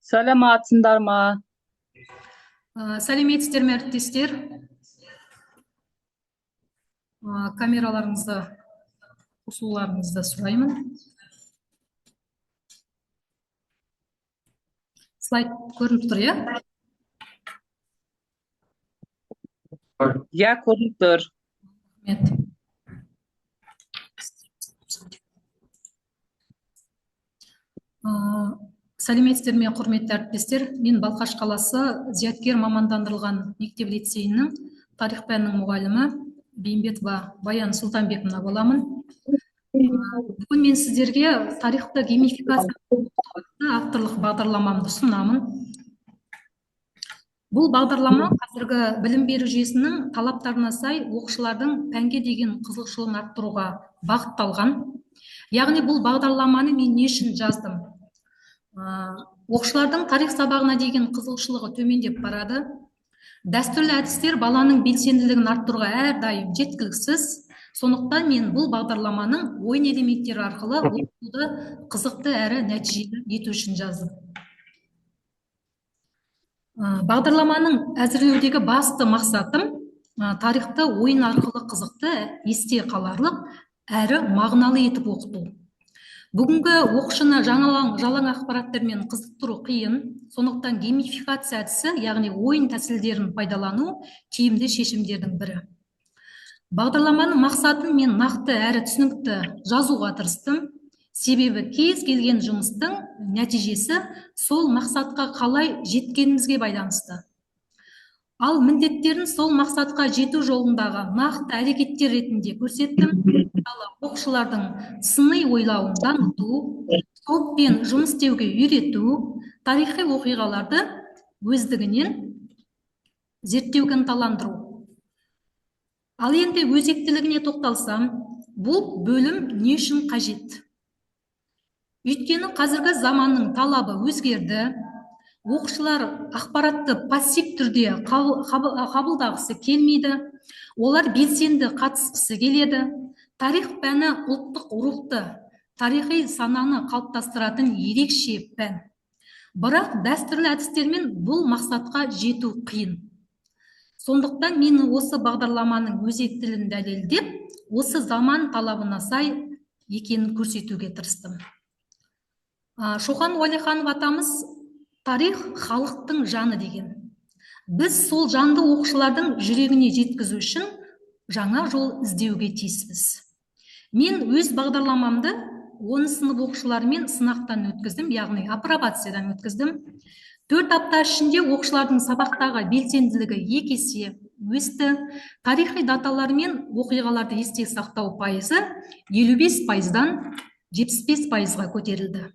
Саламатсыңдар ма? Сәлеметсіздер ме, әріптестер? Камераларыңызды қосуларыңызды сұраймын. Слайд көрініп тұр, иә? Я көрініп тұр. Сәлеметсіздер ме, құрметті әріптестер? Мен Балқаш қаласы зияткер мамандандырылған мектеп-лицейінің тарих пәнінің мұғалімі Бейімбетова Баян Сұлтанбеківна боламын. Бүгін мен сіздерге тарихты геймификация авторлық бағдарламамды ұсынамын. Бұл бағдарлама қазіргі білім беру жүйесінің талаптарына сай оқушылардың пәнге деген қызығушылығын арттыруға бағытталған. Яғни бұл бағдарламаны мен не үшін жаздым? Оқушылардың тарих сабағына деген қызығушылығы төмендеп барады. Дәстүрлі әдістер баланың белсенділігін арттыруға әрдайым жеткіліксіз. Сондықтан мен бұл бағдарламаның ойын элементтері арқылы оқуды қызықты әрі нәтижелі ету үшін жаздым. Бағдарламаның әзірлеудегі басты мақсатым тарихты ойын арқылы қызықты, есте қаларлық әрі мағыналы етіп оқыту. Бүгінгі оқушыны жалаң ақпараттармен қызықтыру қиын, сондықтан геймификация әдісі, яғни ойын тәсілдерін пайдалану тиімді шешімдердің бірі. Бағдарламаның мақсатын мен нақты әрі түсінікті жазуға тырыстым. Себебі кез келген жұмыстың нәтижесі сол мақсатқа қалай жеткенімізге байланысты. Ал міндеттерін сол мақсатқа жету жолындағы нақты әрекеттер ретінде көрсеттім. Оқушылардың сыни ойлауын дамыту, топпен жұмыс істеуге үйрету, тарихи оқиғаларды өздігінен зерттеуге ынталандыру. Ал енді өзектілігіне тоқталсам, бұл бөлім не үшін қажет? Өйткені қазіргі заманның талабы өзгерді. Оқушылар ақпаратты пассив түрде қабылдағысы келмейді. Олар белсенді қатысқысы келеді. Тарих пәні ұлттық рухты, тарихи сананы қалыптастыратын ерекше пән. Бірақ дәстүрлі әдістермен бұл мақсатқа жету қиын. Сондықтан мен осы бағдарламаның өзектілігін дәлелдеп, осы заман талабына сай екенін көрсетуге тырыстым. Шоқан Уәлиханов атамыз тарих халықтың жаны деген. Біз сол жанды оқушылардың жүрегіне жеткізу үшін жаңа жол іздеуге тиіспіз. Мен өз бағдарламамды 10 сынып оқушыларымен сынақтан өткіздім, яғни апробациядан өткіздім. 4 апта ішінде оқушылардың сабақтағы белсенділігі 2 есе өсті. Тарихи даталар мен оқиғаларды есте сақтау пайызы 55%-дан 75%-ға көтерілді.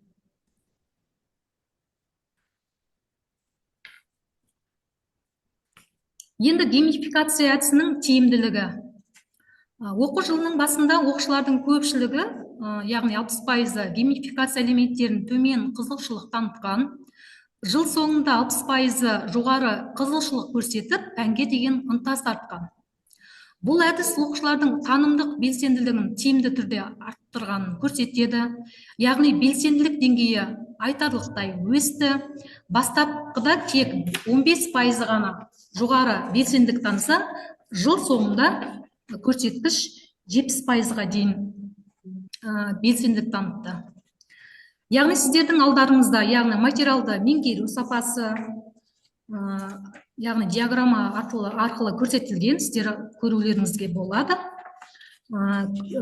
Енді геймификация әдісінің тиімділігі. Оқу жылының басында оқушылардың көпшілігі, яғни 60%, геймификация элементтерін төмен қызығушылық танытқан. Жыл соңында 60% жоғары қызығушылық көрсетіп, пәнге деген ынтасы артқан. Бұл әдіс оқушылардың танымдық белсенділігін тиімді түрде арттырғанын көрсетеді. Яғни белсенділік деңгейі айтарлықтай өсті. Бастапқыда тек 15% ғана жоғары белсенділік танытса, жыл соңында көрсеткіш 70%-ға дейін белсенділік танытты. Яғни сіздердің алдарыңызда, яғни материалды меңгеру сапасы, яғни диаграмма арқылы көрсетілген, сіздер көрулеріңізге болады.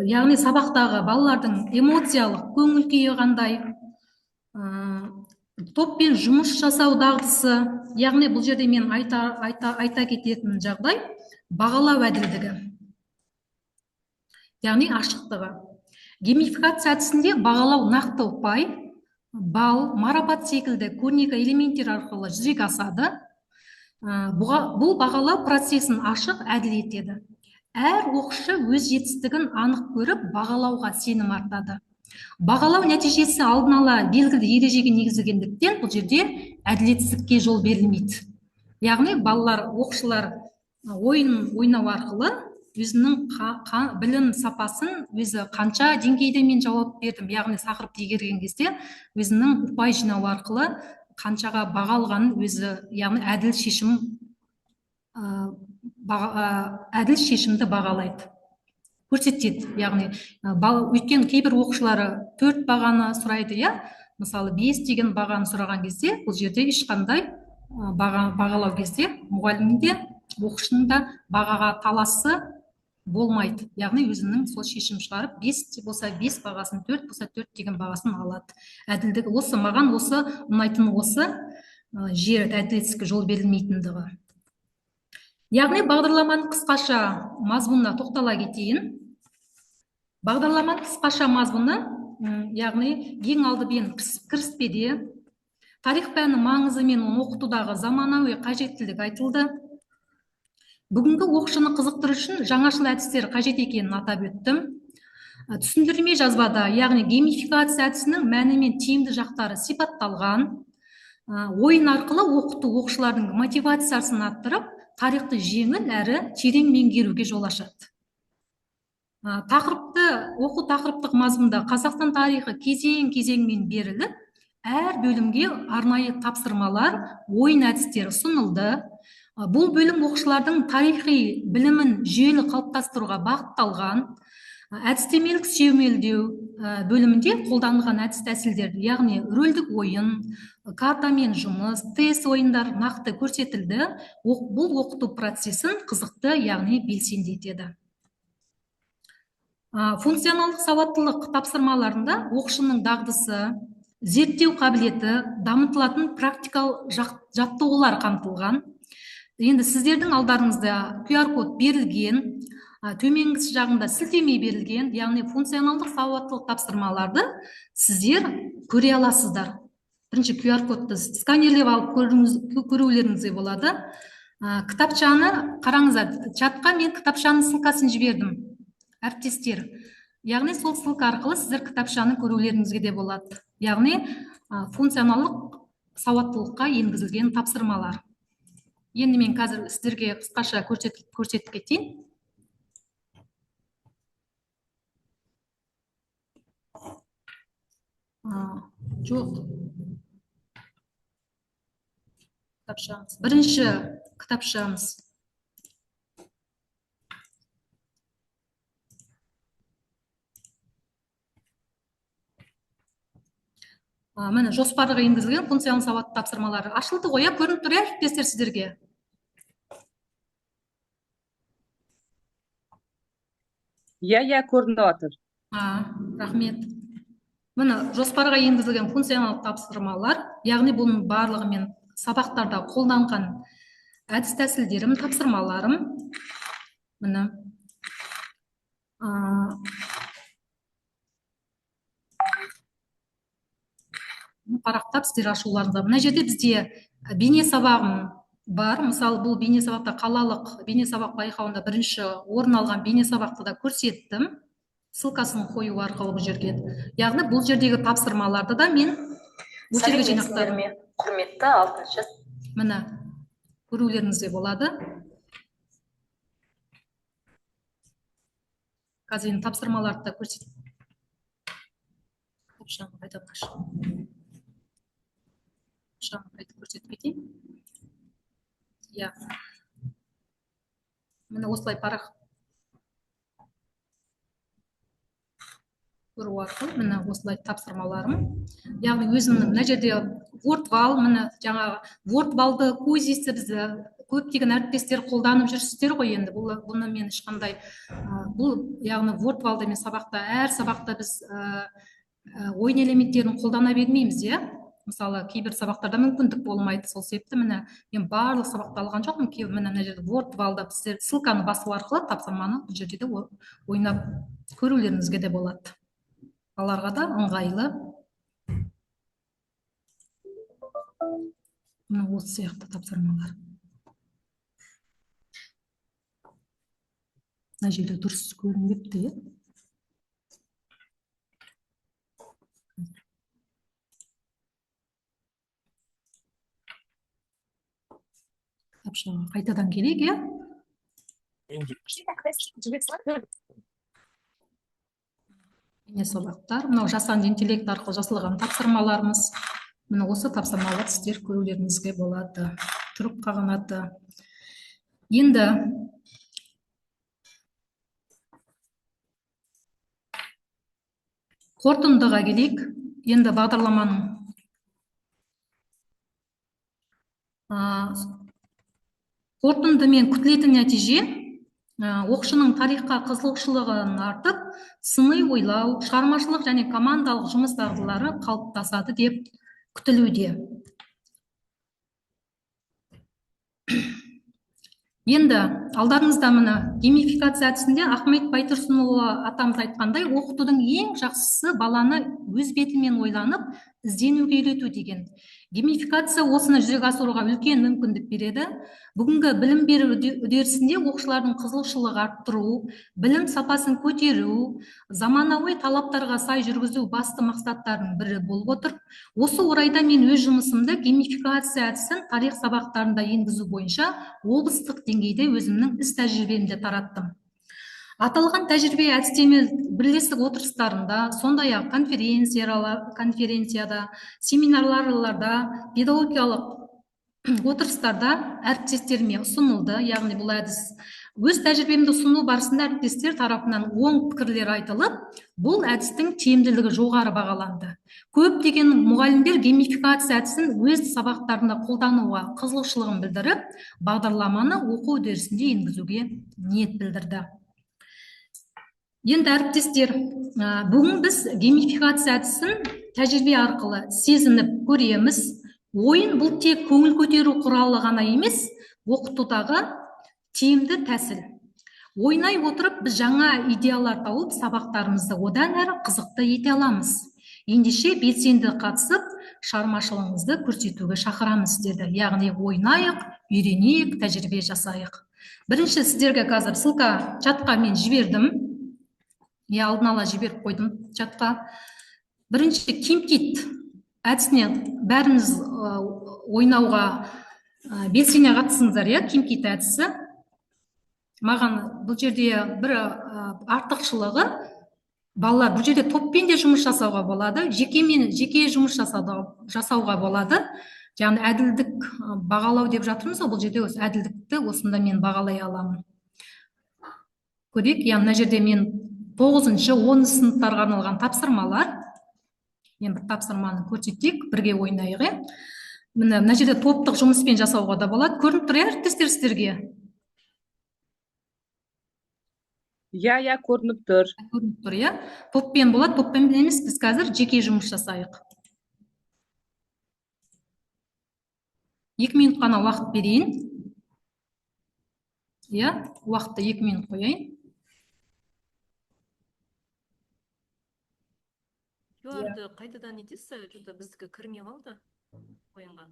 Яғни сабақтағы балалардың эмоциялық көңіл күйі қандай, топпен жұмыс жасау дағдысы, яғни бұл жерде мен айта кететін жағдай бағалау әділдігі, яғни ашықтығы. Геймификация әдісінде бағалау нақты ұпай, балл, марапат секілді көрнекі элементтер арқылы жүзеге асады. Бұл бағалау процесін ашық, әділ етеді. Әр оқушы өз жетістігін анық көріп, бағалауға сенім артады. Бағалау нәтижесі алдын ала белгілі ережеге негізделгендіктен бұл жерде әділетсіздікке жол берілмейді. Яғни балалар, оқушылар ойын ойнау арқылы өзінің білім сапасын, өзі қанша деңгейде мен жауап бердім, яғни тақырыпты игерген кезде өзінің ұпай жинау арқылы қаншаға бағалғанын өзі, яғни әділ шешімді бағалайды, көрсетеді. Яғни өйткені кейбір оқушылары 4 бағаны сұрайды, мысалы 5 деген бағаны сұраған кезде, бұл жерде ешқандай бағалау кезде мұғалімде оқушының да бағаға таласы болмайды. Яғни өзінің сол шешім шығарып, 5 болса 5 бағасын, 4 болса 4 деген бағасын алады. Әділдік осы, маған осы ұнайтыны осы, жер әділетсіздікке жол берілмейтіндігі. Яғни бағдарламаның қысқаша мазмұнына тоқтала кетейін. Бағдарламаның қысқаша мазмұны, яғни ең алдымен кіріспеде тарих пәні маңызы мен оны оқытудағы заманауи қажеттілік айтылды. Бүгінгі оқушыны қызықтыру үшін жаңашыл әдістер қажет екенін атап өттім. Түсіндірме жазбада, яғни геймификация әдісінің мәні мен тиімді жақтары сипатталған. Ойын арқылы оқыту оқушылардың мотивациясын арттырып, тарихты жеңіл әрі терең меңгеруге жол ашады. Оқу тақырыптық мазмұнда Қазақстан тарихы кезең-кезеңмен беріліп, әр бөлімге арнайы тапсырмалар, ойын әдістері ұсынылды. Бұл бөлім оқушылардың тарихи білімін жүйелі қалыптастыруға бағытталған. Әдістемелік сүйемелдеу бөлімінде қолданылған әдіс тәсілдер, яғни рөлдік ойын, картамен жұмыс, тест ойындар нақты көрсетілді. Бұл оқыту процесін қызықты, яғни белсенді етеді. Функционалдық сауаттылық тапсырмаларында оқушының дағдысы, зерттеу қабілеті дамытылатын практикалық жаттығулар қамтылған. Енді сіздердің алдарыңызда QR-код берілген, төменгі жағында сілтеме берілген, яғни функционалдық сауаттылық тапсырмаларды сіздер көре аласыздар. Бірінші QR-кодты сканерлеп алып көрулеріңізге болады. Кітапшаны қараңыздар, чатқа мен кітапшаның ссылкасын жібердім, әріптестер. Яғни сол ссылка арқылы сіздер кітапшаны көрулеріңізге де болады. Яғни функционалдық сауаттылыққа енгізілген тапсырмалар. Енді мен қазір сіздерге қысқаша көрсетіп кетейін. Жоқ. Кітапшамыз. Бірінші кітапшамыз. Міне жоспарға енгізілген функционалдық сауаттылық тапсырмалары ашылды ғой, көрініп тұр, әріптестер сіздерге. Көрініп жатыр. Рахмет. Міне жоспарға енгізілген функционалдық тапсырмалар, яғни бұның барлығымен сабақтарда қолданған әдіс тәсілдерім, тапсырмаларым. Міне парақтап сіздер ашуларыңызға. Мына жерде бізде бейне сабағым бар. Мысалы, бұл бейне сабақта қалалық бейне сабақ байқауында бірінші орын алған бейне сабақты да көрсеттім. Ссылкасын қою арқылы бұл жерге. Яғни бұл жердегі тапсырмаларды да мен бұл жерге жинақтадым. Құрметті 6-шы. Міне көрулеріңізде болады. Қазір тапсырмаларды да көрсеттім. Тапсырманы қайдан ашып. Қайтып көрсетіп кетейін. Міне осылай парақ көру арқылы, міне осылай тапсырмаларым. Яғни өзімнің мына жерде WordWall, міне жаңағы WordWallды көзесі бізді көптеген әріптестер қолданып жүрсіздер ғой енді. Бұны мен ешқандай, бұл яғни WordWallда мен сабақта, әр сабақта біз ойын элементтерін қолдана бермейміз, Мысалы, кейбір сабақтарда мүмкіндік болмайды, сол себепті міне мен барлық сабақты алған жоқпын. Міне мына жерде WordWallда сіздер ссылканы басу арқылы тапсырманы бұл жерде де ойнап көрулеріңізге де болады. Балаларға да ыңғайлы. Міне осы сияқты тапсырмалар. Мына жерде дұрыс көрінбепті, Тапшыға қайтадан керек, Міне сабақтар, мынау жасанды интеллект арқылы жасалған тапсырмаларымыз. міне осы тапсырмалар сіздер көрулеріңізге болады. Түрік қағанаты. Енді қорытындыға келейік. Енді бағдарламаның қорытынды мен күтілетін нәтиже оқушының тарихқа қызығушылығын артып, сыни ойлау, шығармашылық және командалық жұмыс дағдылары қалыптасады деп күтілуде. Енді алдарыңызда мына геймификация әдісінде Ахмет Байтұрсынұлы атамыз айтқандай, оқытудың ең жақсысы баланы өз бетімен ойланып, ізденуге үйрету деген. Геймификация осыны жүзеге асыруға үлкен мүмкіндік береді. Бүгінгі білім беру үдерісінде оқушылардың қызығушылығын арттыру, білім сапасын көтеру, заманауи талаптарға сай жүргізу басты мақсаттардың бірі болып отыр. Осы орайда мен өз жұмысымды геймификация әдісін тарих сабақтарында енгізу бойынша облыстық деңгейде өзімнің іс тәжірибемде тараттым. Аталған тәжірибе әдістеме бірлестік отырыстарында, сондай-ақ конференцияда, семинарларда, педагогикалық отырыстарда әріптестеріме ұсынылды. Яғни бұл әдіс өз тәжірибемді ұсыну барысында әріптестер тарапынан оң пікірлер айтылып, бұл әдістің тиімділігі жоғары бағаланды. Көптеген мұғалімдер геймификация әдісін өз сабақтарында қолдануға қызығушылығын білдіріп, бағдарламаны оқу үдерісінде енгізуге ниет білдірді. Енді әріптестер, бүгін біз геймификация әдісін тәжірибе арқылы сезініп көреміз. Ойын бұл тек көңіл көтеру құралы ғана емес, оқытудағы тиімді тәсіл. Ойнай отырып, біз жаңа идеялар тауып, сабақтарымызды одан әрі қызықты ете аламыз. Ендеше белсенді қатысып, шығармашылығыңызды көрсетуге шақырамыз деді. Яғни ойнайық, үйренейік, тәжірибе жасайық. Бірінші сіздерге қазір ссылка чатқа мен жібердім. Алдын ала жіберіп қойдым чатқа. Бірінші KimKit әдісіне бәріңіз ойнауға белсене қатысыңыздар. KimKit әдісі маған бұл жерде бір артықшылығы, балалар бұл жерде топпен де жұмыс жасауға болады, жеке жұмыс жасауға болады. Яғни әділдік бағалау деп жатырмыз, бұл жерде әділдікті осында мен бағалай аламын. Көрейік, мына жерде мен 9-10 сыныптарға арналған тапсырмалар. Мен бір тапсырманы көрсетейік, бірге ойнайық. Мына жерде топтық жұмыспен жасауға да болады. Көрініп тұр, әріптестер сіздерге? Көрініп тұр. Көрініп тұр, топпен болады, топпен емес, біз қазір жеке жұмыс жасайық. 2 минут қана уақыт берейін. Уақытты 2 минут қояйын. Юарды қайтадан етесіз, жүзді біздікі кірмей қалды ойынға.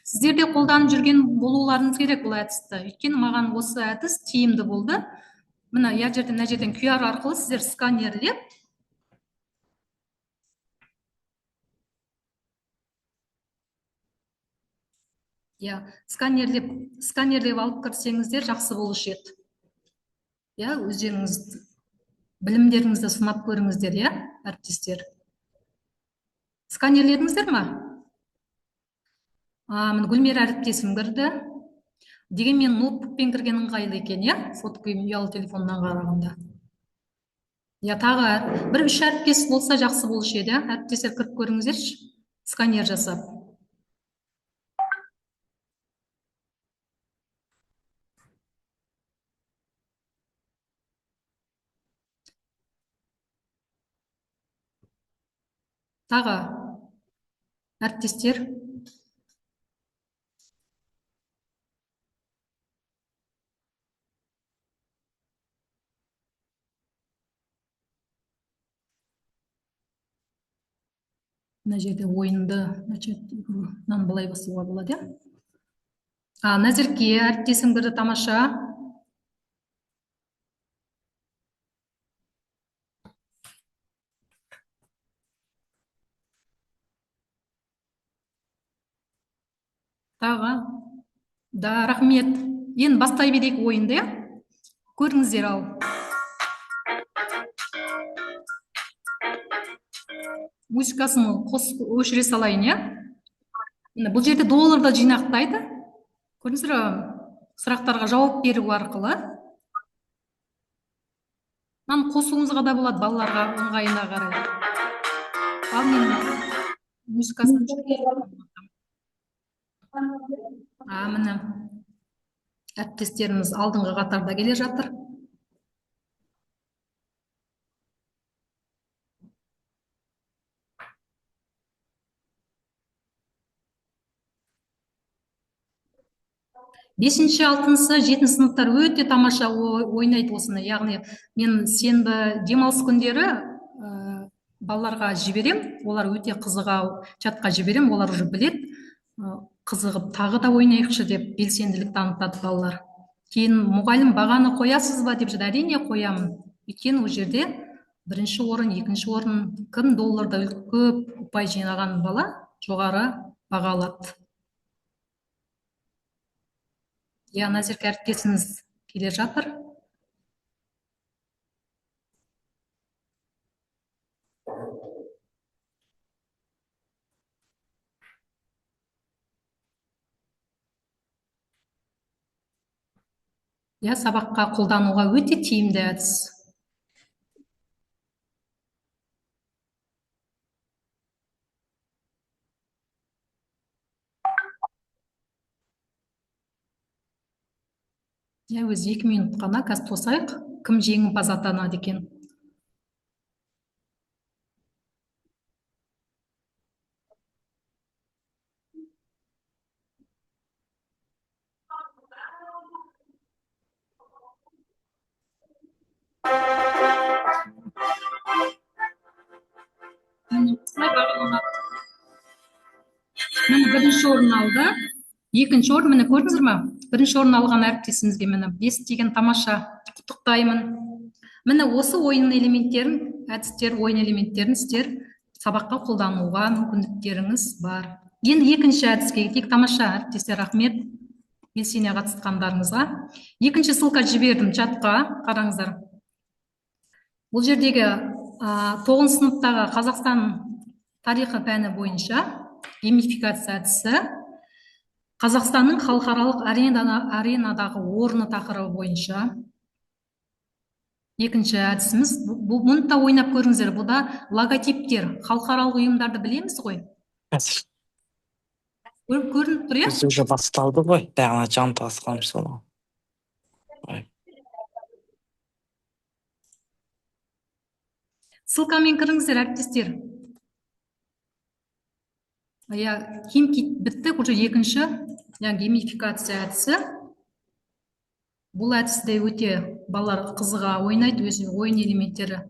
Сіздерде қолданып жүрген болуларыңыз керек бұл әдісті. Өйткені маған осы әдіс тиімді болды. Мына жерден QR арқылы сіздер сканерлеп, сканерлеп алып кірсеңіздер жақсы болушы еді. Өздеріңіз білімдеріңізді сынап көріңіздер, әріптестер. Сканерледіңіздер ма? Гүлмира әріптесім кірді. Дегенмен ноутбукпен кірген ыңғайлы екен, фотокөйім ұялы телефоннан қарағанда. Тағы бір 3 әріптес болса жақсы болушы еді, әріптестер кіріп көріңіздерші, сканер жасап. Тағы әріптестер. Мына жерде ойынды былай басуға болады. Назерке әріптесім кірді, тамаша. Тағы. Рахмет. Енді бастай берейік ойынды. Көріңіздер ал. музыкасын өшіре салайын, иә? Міне бұл жерде долларда жинақтайды. Көрдіңіздер ме? Сұрақтарға жауап беру арқылы. Мынаны қосуыңызға да болады балаларға ыңғайына қарай. Ал мен музыкасын міне әріптестеріміз алдыңғы қатарда келе жатыр. Бесінші, алтыншы, жетінші сыныптар өте тамаша ойнайды осыны. Яғни мен сенбі демалыс күндері балаларға жіберем, олар өте қызыға чатқа жіберем, олар уже білет, қызығып тағы да ойнайықшы деп белсенділік танытады балалар. Кейін мұғалім бағаны қоясыз ба деп жүрді, әрине қоямын. Өйткені ол жерде бірінші орын, екінші орын, кім долларда көп ұпай жинаған бала жоғары баға алады. Назерке әріптесіміз келе жатыр. Сабаққа қолдануға өте тиімді әдіс. Өзі 2 минут қана, қазір тосайық, кім жеңімпаз атанады екен. Міне бірінші орын алды. Екінші орын, міне көрдіңіздер ме? Бірінші орын алған әріптесімізге міне 5 деген тамаша, құттықтаймын. Міне осы ойын элементтерін, әдістер, ойын элементтерін сіздер сабаққа қолдануға мүмкіндіктеріңіз бар. Енді екінші әдіске кетейік. Тамаша әріптестер, рахмет белсене қатысқандарыңызға. Екінші ссылка жібердім чатқа, қараңыздар. Бұл жердегі 9 сыныптағы Қазақстан тарихы пәні бойынша геймификация әдісі Қазақстанның халықаралық аренадағы орны тақырыбы бойынша екінші әдісіміз. Мұны да ойнап көріңіздер. Бұл да логотиптер, халықаралық ұйымдарды білеміз ғой. Көрініп тұр, иә? Біз уже басталды ғой, бағана жан тасқам соны. Ссылкамен кіріңіздер, әріптестер. Киім кит бітті, уже екінші геймификация әдісі. Бұл әдісі өте балалар қызыға ойнайды, өзі ойын элементтері.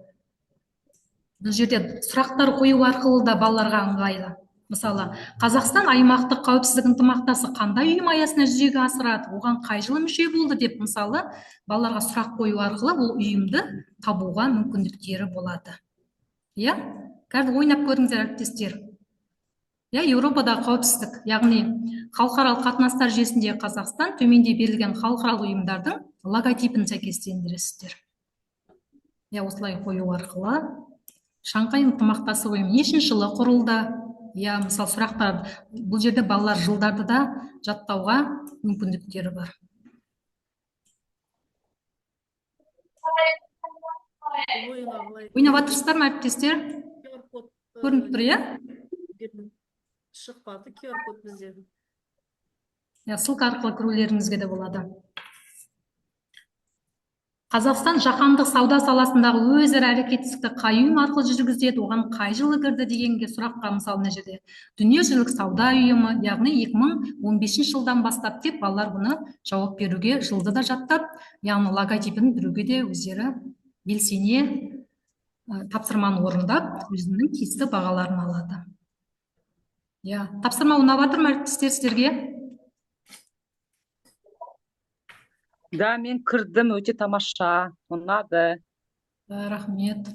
Бұл жерде сұрақтар қою арқылы да балаларға ыңғайлы. Мысалы, Қазақстан аймақтық қауіпсіздік ынтымақтастығы қандай ұйым аясында жүзеге асырады, оған қай жылы мүше болды деп, мысалы, балаларға сұрақ қою арқылы бұл ұйымды табуға мүмкіндіктері болады. Қазір ойнап көріңіздер, әріптестер. Еуропада қауіпсіздік, яғни халықаралық қатынастар жүйесінде Қазақстан төменде берілген халықаралық ұйымдардың логотипін сәйкестендіресіздер. Осылай қою арқылы Шанхай ынтымақтастық ұйымы нешінші жылы құрылды? Мысалы, сұрақтар, бұл жерде балалар жылдарды да жаттауға мүмкіндіктері бар. Ойнап жатырсыздар ма, әріптестер? Көрініп тұр, иә? Шықпады QR-код бізде. Ссылка арқылы кірулеріңізге де болады. Қазақстан жаһандық сауда саласындағы өзара әрекеттестікті қай ұйым арқылы жүргізеді, оған қай жылы кірді дегенге сұраққа, мысалы, мына жерде дүниежүзілік сауда ұйымы, яғни 2015 жылдан бастап деп балалар бұны жауап беруге жылды да жаттап, яғни логотипін біруге де өздері белсене тапсырманы орындап, өзінің тиісті бағаларын алады. Тапсырма ұнап жатыр ма, әріптестер, сіздерге? Да, мен кірдім, өте тамаша, ұнады. Рахмет.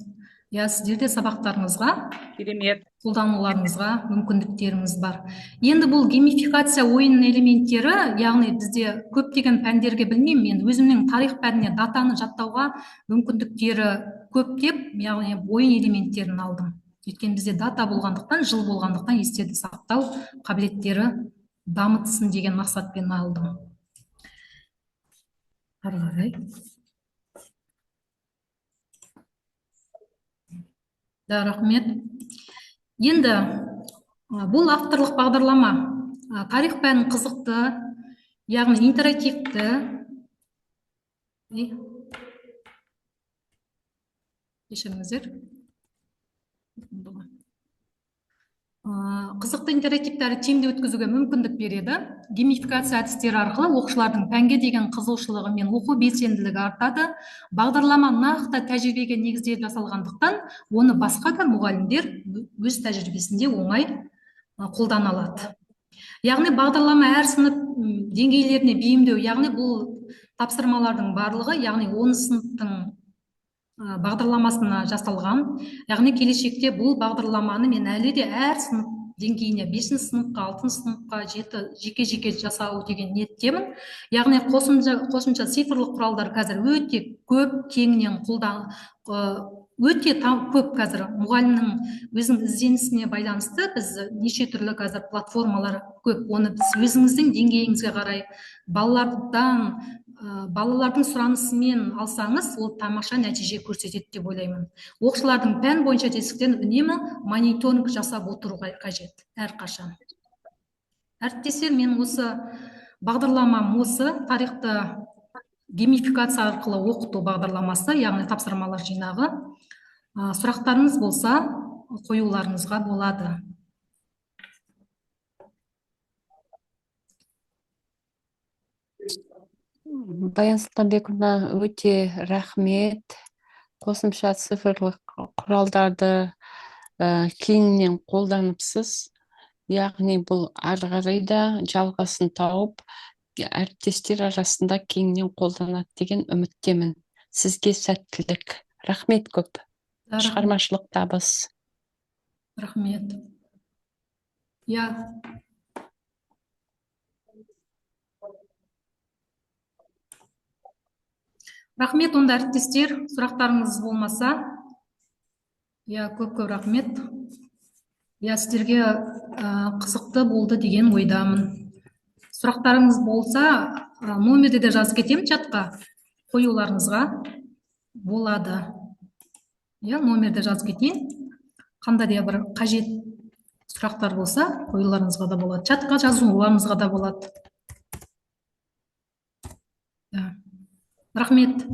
Сіздерде сабақтарыңызға, Керемет. қолдануларыңызға мүмкіндіктеріңіз бар. Енді бұл геймификация ойын элементтері, яғни бізде көптеген пәндерге білмеймін, мен өзімнің тарих пәніне датаны жаттауға мүмкіндіктері көптеп, яғни ойын элементтерін алдым. өйткені бізде дата болғандықтан, жыл болғандықтан естерді сақтау қабілеттері дамытсын деген мақсатпен алдым. Ары қарай. Да, рахмет. Енді бұл авторлық бағдарлама тарих пәнін қызықты, яғни интерактивті, кешіріңіздер, қызықты интерактивті әрі тиімді өткізуге мүмкіндік береді. Геймификация әдістері арқылы оқушылардың пәнге деген қызығушылығы мен оқу белсенділігі артады. Бағдарлама нақты тәжірибеге негізделіп жасалғандықтан, оны басқа да мұғалімдер өз тәжірибесінде оңай қолдана алады. Яғни бағдарлама әр сынып деңгейлеріне бейімдеу, яғни бұл тапсырмалардың барлығы, яғни 10 сыныптың бағдарламасына жасалған. Яғни келешекте бұл бағдарламаны мен әлі де әр сынып деңгейіне 5 сыныпқа, 6 сыныпқа жеке-жеке жасау деген ниеттемін. Яғни қосымша цифрлық құралдар қазір өте көп, кеңінен өте көп қазір мұғалімнің өзінің ізденісіне байланысты біз неше түрлі қазір платформалар көп. Оны біз өзіңіздің деңгейіңізге қарай балалардың сұранысымен алсаңыз, ол тамаша нәтиже көрсетеді деп ойлаймын. Оқушылардың пән бойынша тесіктен үнемі мониторинг жасап отыру қажет әрқашан. Әріптестер, мен осы бағдарламам осы тарихты геймификация арқылы оқыту бағдарламасы, яғни тапсырмалар жинағы. Сұрақтарыңыз болса, қоюларыңызға болады. Баян Сұлтанбековна, өте рахмет. Қосымша цифрлық құралдарды кеңінен қолданыпсыз. Яғни бұл ары қарай да жалғасын тауып, әріптестер арасында кеңінен қолданады деген үміттемін. Сізге сәттілік. Рахмет көп. Шығармашылық табыс. Рахмет. Рахмет, онда әріптестер, сұрақтарыңыз болмаса. Көп рахмет. Сіздерге қызықты болды деген ойдамын. Сұрақтарыңыз болса, номерді де жазып кетемін чатқа, қоюларыңызға болады. Номерді жазып кетейін. Қандай да бір қажет сұрақтар болса, қоюларыңызға да болады. Чатқа жазуларыңызға да болады. Рахмет.